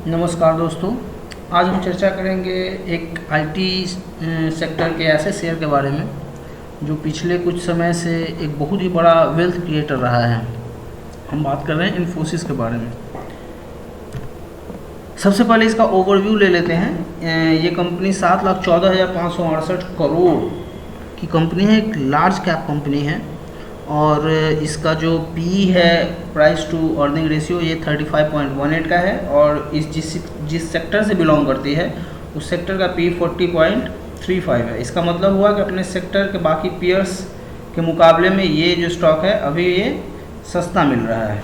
नमस्कार दोस्तों। आज हम चर्चा करेंगे एक आईटी सेक्टर के ऐसे शेयर के बारे में जो पिछले कुछ समय से एक बहुत ही बड़ा वेल्थ क्रिएटर रहा है। हम बात कर रहे हैं इन्फोसिस के बारे में। सबसे पहले इसका ओवरव्यू ले लेते हैं। ये कंपनी 7,14,568 करोड़ की कंपनी है, एक लार्ज कैप कंपनी है और इसका जो पी है, प्राइस टू अर्निंग रेशियो, ये 35.18 का है और जिस सेक्टर से बिलोंग करती है उस सेक्टर का पी 40.35 है। इसका मतलब हुआ कि अपने सेक्टर के बाकी पीयर्स के मुकाबले में ये जो स्टॉक है अभी ये सस्ता मिल रहा है।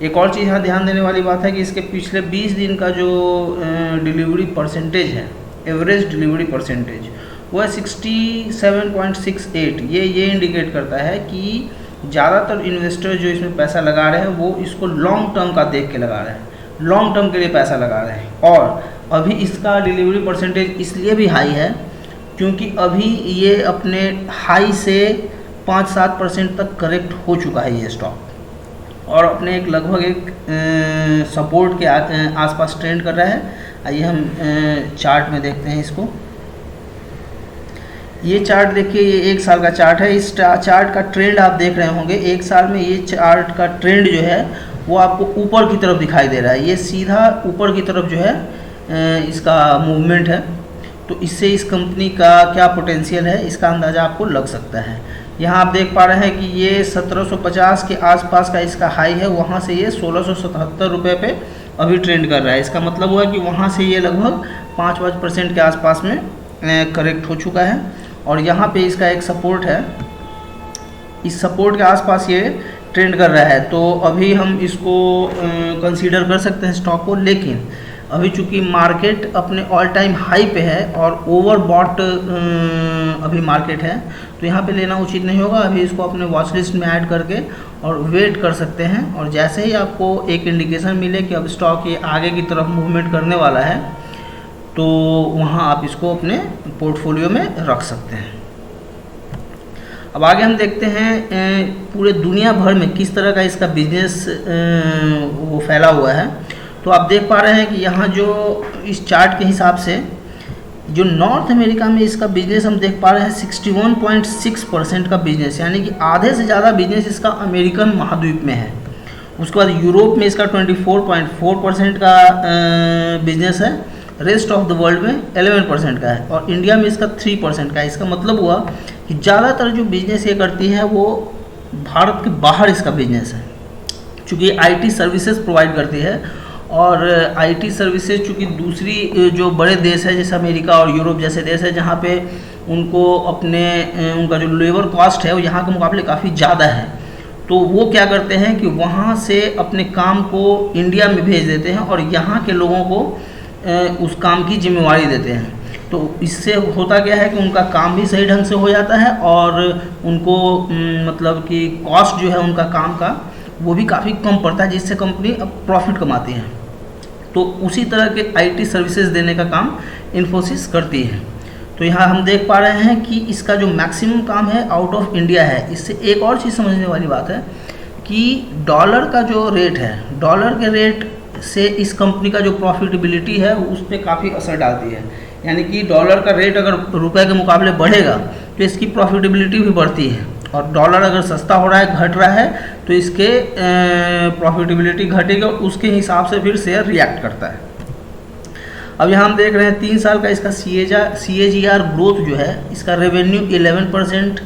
एक और चीज़ यहाँ ध्यान देने वाली बात है कि इसके पिछले 20 दिन का जो डिलीवरी परसेंटेज है, एवरेज डिलीवरी परसेंटेज, वो है 67.68। ये इंडिकेट करता है कि ज़्यादातर इन्वेस्टर जो इसमें पैसा लगा रहे हैं वो इसको लॉन्ग टर्म का देख के लगा रहे हैं, लॉन्ग टर्म के लिए पैसा लगा रहे हैं। और अभी इसका डिलीवरी परसेंटेज इसलिए भी हाई है क्योंकि अभी ये अपने हाई से 5-7% तक करेक्ट हो चुका है ये स्टॉक और अपने लगभग एक सपोर्ट के आसपास ट्रेंड कर रहा है। आइए हम चार्ट में देखते हैं इसको। ये चार्ट देखिए, ये 1 साल का चार्ट है। इस चार्ट का ट्रेंड आप देख रहे होंगे। 1 साल में ये चार्ट का ट्रेंड जो है वो आपको ऊपर की तरफ दिखाई दे रहा है। ये सीधा ऊपर की तरफ जो है इसका मूवमेंट है। तो इससे इस कंपनी का क्या पोटेंशियल है इसका अंदाज़ा आपको लग सकता है। यहाँ आप देख पा रहे हैं कि ये 1750 के आसपास का इसका हाई है, वहाँ से ये 1677 रुपये पे अभी ट्रेंड कर रहा है। इसका मतलब हुआ कि वहाँ से ये लगभग 5% के आसपास में करेक्ट हो चुका है और यहाँ पे इसका एक सपोर्ट है। इस सपोर्ट के आसपास ये ट्रेंड कर रहा है। तो अभी हम इसको कंसीडर कर सकते हैं स्टॉक को, लेकिन अभी चूँकि मार्केट अपने ऑल टाइम हाई पे है और ओवरबॉट अभी मार्केट है, तो यहाँ पे लेना उचित नहीं होगा। अभी इसको अपने वॉच लिस्ट में ऐड करके और वेट कर सकते हैं और जैसे ही आपको एक इंडिकेशन मिले कि अब स्टॉक ये आगे की तरफ मूवमेंट करने वाला है तो वहाँ आप इसको अपने पोर्टफोलियो में रख सकते हैं। अब आगे हम देखते हैं पूरे दुनिया भर में किस तरह का इसका बिजनेस वो फैला हुआ है। तो आप देख पा रहे हैं कि यहाँ जो इस चार्ट के हिसाब से जो नॉर्थ अमेरिका में इसका बिजनेस हम देख पा रहे हैं 61.6% का बिजनेस, यानी कि आधे से ज़्यादा बिजनेस इसका अमेरिकन महाद्वीप में है। उसके बाद यूरोप में इसका 24.4% का बिजनेस है, रेस्ट ऑफ द वर्ल्ड में 11% का है और इंडिया में इसका 3% का है। इसका मतलब हुआ कि ज़्यादातर जो बिजनेस ये करती है वो भारत के बाहर इसका बिजनेस है, चूँकि आईटी सर्विसेज प्रोवाइड करती है और आईटी सर्विसेज चूँकि दूसरी जो बड़े देश है जैसे अमेरिका और यूरोप जैसे देश है जहाँ पे उनको उनका जो लेबर कॉस्ट है वो यहाँ के मुकाबले काफ़ी ज़्यादा है, तो वो क्या करते हैं कि वहाँ से अपने काम को इंडिया में भेज देते हैं और यहाँ के लोगों को उस काम की जिम्मेवारी देते हैं। तो इससे होता क्या है कि उनका काम भी सही ढंग से हो जाता है और उनको मतलब कि कॉस्ट जो है उनका काम का वो भी काफ़ी कम पड़ता है, जिससे कंपनी अब प्रॉफिट कमाती है। तो उसी तरह के आईटी सर्विसेज देने का काम इन्फोसिस करती है। तो यहाँ हम देख पा रहे हैं कि इसका जो मैक्सिमम काम है आउट ऑफ इंडिया है। इससे एक और चीज़ समझने वाली बात है कि डॉलर का जो रेट है, डॉलर के रेट से इस कंपनी का जो प्रॉफिटेबिलिटी है उस पर काफ़ी असर डालती है। यानी कि डॉलर का रेट अगर रुपए के मुकाबले बढ़ेगा तो इसकी प्रॉफिटेबिलिटी भी बढ़ती है और डॉलर अगर सस्ता हो रहा है, घट रहा है, तो इसके प्रॉफिटेबिलिटी घटेगी और उसके हिसाब से फिर शेयर रिएक्ट करता है। अब यहाँ हम देख रहे हैं 3 साल का इसका CAGR ग्रोथ जो है, इसका रेवेन्यू 11%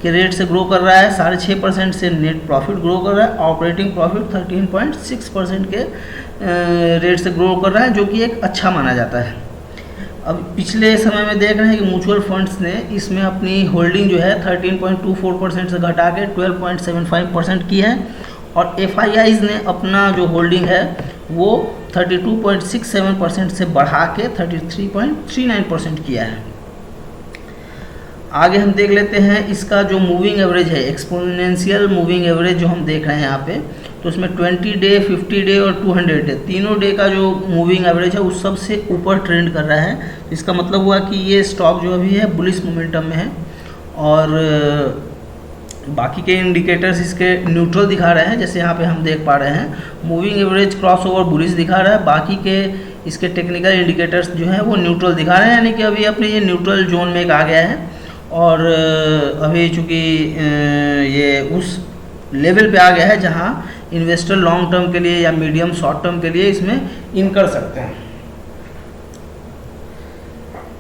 के रेट से ग्रो कर रहा है, 6.5% से नेट प्रॉफिट ग्रो कर रहा है, ऑपरेटिंग प्रॉफिट 13.6% के रेट से ग्रो कर रहा है, जो कि एक अच्छा माना जाता है। अब पिछले समय में देख रहे हैं कि म्यूचुअल फंड्स ने इसमें अपनी होल्डिंग जो है 13.24% से घटा के 12.75% की है और FIIs ने अपना जो होल्डिंग है वो 32.67% से बढ़ा के 33.39% किया है। आगे हम देख लेते हैं इसका जो मूविंग एवरेज है, एक्सपोनेंशियल मूविंग एवरेज जो हम देख रहे हैं यहाँ पे, तो उसमें 20 डे, 50 डे और 200 डे, तीनों डे का जो मूविंग एवरेज है उस सबसे ऊपर ट्रेंड कर रहा है। इसका मतलब हुआ कि ये स्टॉक जो अभी है बुलिश मोमेंटम में है और बाकी के इंडिकेटर्स इसके न्यूट्रल दिखा रहे हैं। जैसे यहाँ पे हम देख पा रहे हैं moving average cross over bullish दिखा रहा है, बाकी के इसके टेक्निकल इंडिकेटर्स जो हैं वो न्यूट्रल दिखा रहे हैं, यानी कि अभी अपने ये न्यूट्रल जोन में एक आ गया है। और अभी चूँकि ये उस लेवल पे आ गया है जहाँ इन्वेस्टर लॉन्ग टर्म के लिए या मीडियम शॉर्ट टर्म के लिए इसमें इन कर सकते हैं।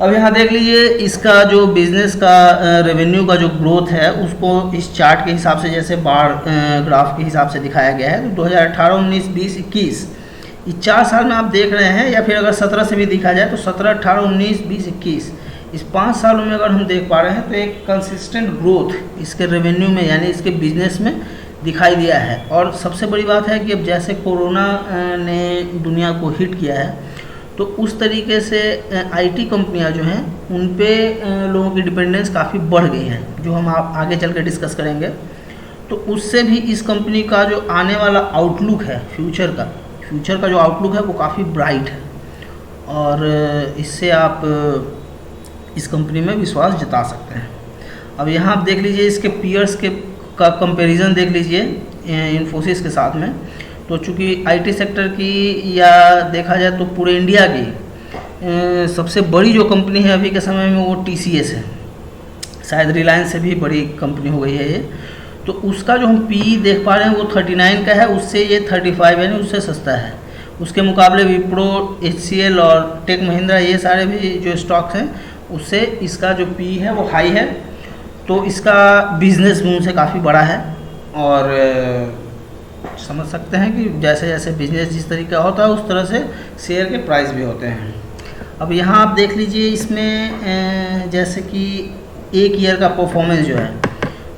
अब यहाँ देख लीजिए इसका जो बिज़नेस का रेवेन्यू का जो ग्रोथ है उसको इस चार्ट के हिसाब से, जैसे बार ग्राफ के हिसाब से दिखाया गया है। तो 2018, 19, 20, 21 इस 4 साल में आप देख रहे हैं, या फिर अगर 17 से भी देखा जाए तो 17, 18, 19, 20, 21 इस 5 सालों में अगर हम देख पा रहे हैं तो एक कंसिस्टेंट ग्रोथ इसके रेवेन्यू में यानी इसके बिजनेस में दिखाई दिया है। और सबसे बड़ी बात है कि अब जैसे कोरोना ने दुनिया को हिट किया है तो उस तरीके से आईटी कंपनियां जो हैं उन पे लोगों की डिपेंडेंस काफ़ी बढ़ गई है, जो हम आप आगे चल के डिस्कस करेंगे। तो उससे भी इस कंपनी का जो आने वाला आउटलुक है फ्यूचर का जो आउटलुक है वो काफ़ी ब्राइट है, और इससे आप इस कंपनी में विश्वास जता सकते हैं। अब यहाँ आप देख लीजिए इसके पीयर्स का कंपैरिजन देख लीजिए इन्फोसिस के साथ में। तो चूँकि आईटी सेक्टर की या देखा जाए तो पूरे इंडिया की सबसे बड़ी जो कंपनी है अभी के समय में वो टीसीएस है, शायद रिलायंस से भी बड़ी कंपनी हो गई है ये। तो उसका जो हम पी देख पा रहे हैं वो 39 का है, उससे ये 35 यानी उससे सस्ता है। उसके मुकाबले विप्रो, HCL और टेक महिंद्रा ये सारे भी जो स्टॉक्स हैं उससे इसका जो पी है वो हाई है। तो इसका बिजनेस भी उनसे काफ़ी बड़ा है, और समझ सकते हैं कि जैसे जैसे बिजनेस जिस तरीके का होता है उस तरह से शेयर के प्राइस भी होते हैं। अब यहाँ आप देख लीजिए इसमें जैसे कि एक ईयर का परफॉर्मेंस जो है,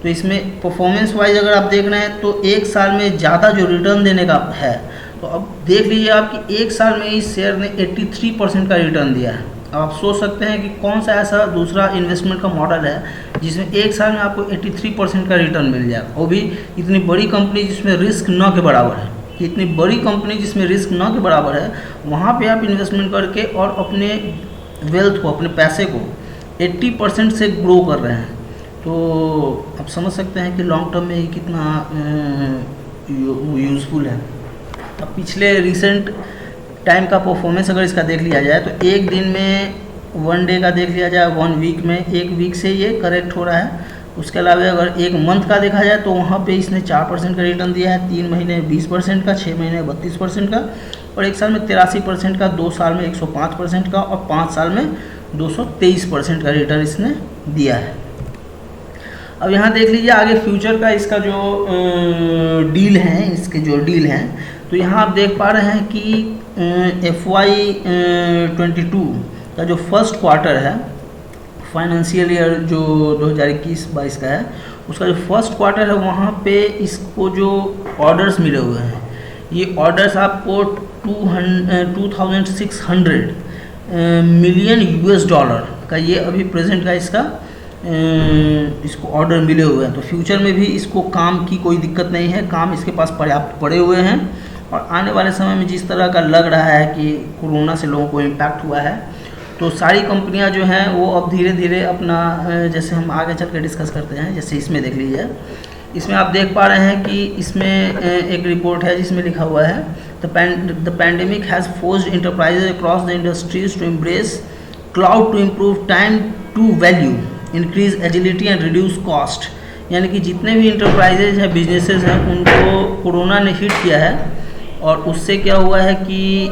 तो इसमें परफॉर्मेंस वाइज अगर आप देख रहे हैं तो एक साल में ज़्यादा जो रिटर्न देने का है, तो अब देख लीजिए आप कि एक साल में इस शेयर ने 83% का रिटर्न दिया है। अब आप सोच सकते हैं कि कौन सा ऐसा दूसरा इन्वेस्टमेंट का मॉडल है जिसमें एक साल में आपको 83% का रिटर्न मिल जाएगा, वो भी इतनी बड़ी कंपनी जिसमें रिस्क न के बराबर है। इतनी बड़ी कंपनी जिसमें रिस्क न के बराबर है वहाँ पे आप इन्वेस्टमेंट करके और अपने वेल्थ को, अपने पैसे को 80% से ग्रो कर रहे हैं। तो आप समझ सकते हैं कि लॉन्ग टर्म में ये कितना यूज़फुल है। अब पिछले रिसेंट टाइम का परफॉर्मेंस अगर इसका देख लिया जाए तो एक दिन में, 1 डे का देख लिया जाए, 1 वीक में, 1 वीक से ये करेक्ट हो रहा है। उसके अलावा अगर एक मंथ का देखा जाए तो वहाँ पे इसने 4% का रिटर्न दिया है, 3 महीने 20% का, 6 महीने 32% का, और 1 साल में 83% का, 2 साल में 105% का, और 5 साल में 223% का रिटर्न इसने दिया है। अब यहाँ देख लीजिए आगे फ्यूचर का इसका जो डील है, इसके जो डील हैं, तो यहाँ आप देख पा रहे हैं कि FY 22 का जो फर्स्ट क्वार्टर है, फाइनेंशियल ईयर जो 2021-22 का है, उसका जो फर्स्ट क्वार्टर है वहाँ पे इसको जो ऑर्डर्स मिले हुए हैं, ये ऑर्डर्स आपको 2600 मिलियन US$ का ये अभी प्रेजेंट का इसको ऑर्डर मिले हुए हैं। तो फ्यूचर में भी इसको काम की कोई दिक्कत नहीं है, काम इसके पास पर्याप्त पड़े हुए हैं। और आने वाले समय में जिस तरह का लग रहा है कि कोरोना से लोगों को इम्पैक्ट हुआ है, तो सारी कंपनियां जो हैं वो अब धीरे धीरे अपना, जैसे हम आगे चल के डिस्कस करते हैं, जैसे इसमें देख लीजिए, इसमें आप देख पा रहे हैं कि इसमें एक रिपोर्ट है जिसमें लिखा हुआ है the pandemic has forced enterprises across the industries to embrace cloud to improve time to value, increase agility and reduce cost. यानी कि जितने भी इंटरप्राइजेज हैं, बिजनेसेस हैं, उनको कोरोना ने हिट किया है, और उससे क्या हुआ है कि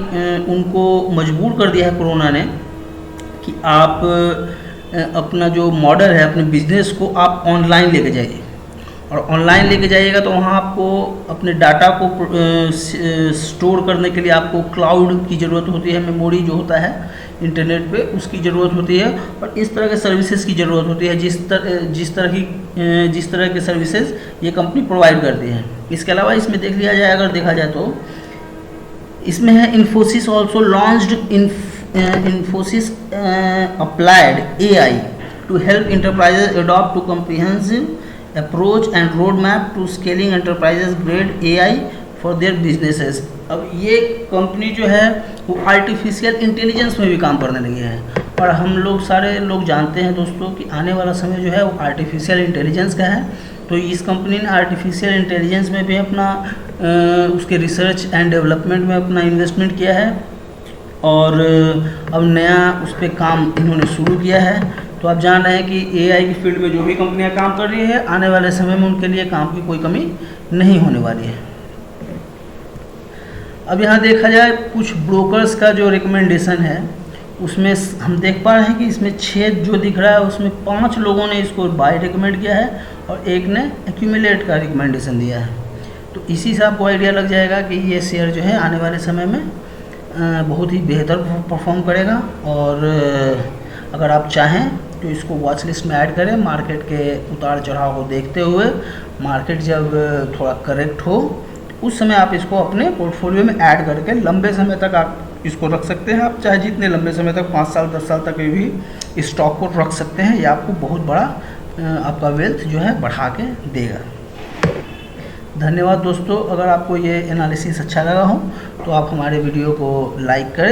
उनको मजबूर कर दिया है कोरोना ने कि आप अपना जो मॉडल है, अपने बिजनेस को आप ऑनलाइन लेके जाइए। और ऑनलाइन लेके जाइएगा तो वहाँ आपको अपने डाटा को स्टोर करने के लिए आपको क्लाउड की ज़रूरत होती है, मेमोरी जो होता है इंटरनेट पे उसकी ज़रूरत होती है, और इस तरह के सर्विसेज की ज़रूरत होती है जिस तरह के सर्विसेज ये कंपनी प्रोवाइड करती है। इसके अलावा इसमें देख लिया जाए, अगर देखा जाए तो इसमें है Infosys also launched Infosys applied AI to help enterprises adopt to comprehensive approach and road map to scaling enterprises grade AI for their businesses. अब ये कंपनी जो है वो आर्टिफिशियल इंटेलिजेंस में भी काम करने लगी है, और हम लोग सारे लोग जानते हैं दोस्तों कि आने वाला समय जो है वो आर्टिफिशियल इंटेलिजेंस का है। तो इस कंपनी ने आर्टिफिशियल इंटेलिजेंस में भी अपना उसके रिसर्च एंड डेवलपमेंट में अपना इन्वेस्टमेंट किया है, और अब नया उस पर काम इन्होंने शुरू किया है। तो आप जान रहे हैं कि एआई की फील्ड में जो भी कंपनियां काम कर रही है, आने वाले समय में उनके लिए काम की कोई कमी नहीं होने वाली है। अब यहाँ देखा जाए कुछ ब्रोकर्स का जो रिकमेंडेशन है, उसमें हम देख पा रहे हैं कि इसमें 6 जो दिख रहा है उसमें 5 लोगों ने इसको बाय रिकमेंड किया है और एक ने एक्यूमुलेट का रिकमेंडेशन दिया है। तो इसी से आपको आइडिया लग जाएगा कि ये शेयर जो है आने वाले समय में बहुत ही बेहतर परफॉर्म करेगा। और अगर आप चाहें तो इसको वॉच लिस्ट में ऐड करें। मार्केट के उतार चढ़ाव को देखते हुए मार्केट जब थोड़ा करेक्ट हो उस समय आप इसको अपने पोर्टफोलियो में ऐड करके लंबे समय तक आप इसको रख सकते हैं। आप चाहे जितने लंबे समय तक 5 साल 10 साल तक भी इस स्टॉक को रख सकते हैं। ये आपको बहुत बड़ा आपका वेल्थ जो है बढ़ा के देगा। धन्यवाद दोस्तों। अगर आपको ये एनालिसिस अच्छा लगा हो तो आप हमारे वीडियो को लाइक करें।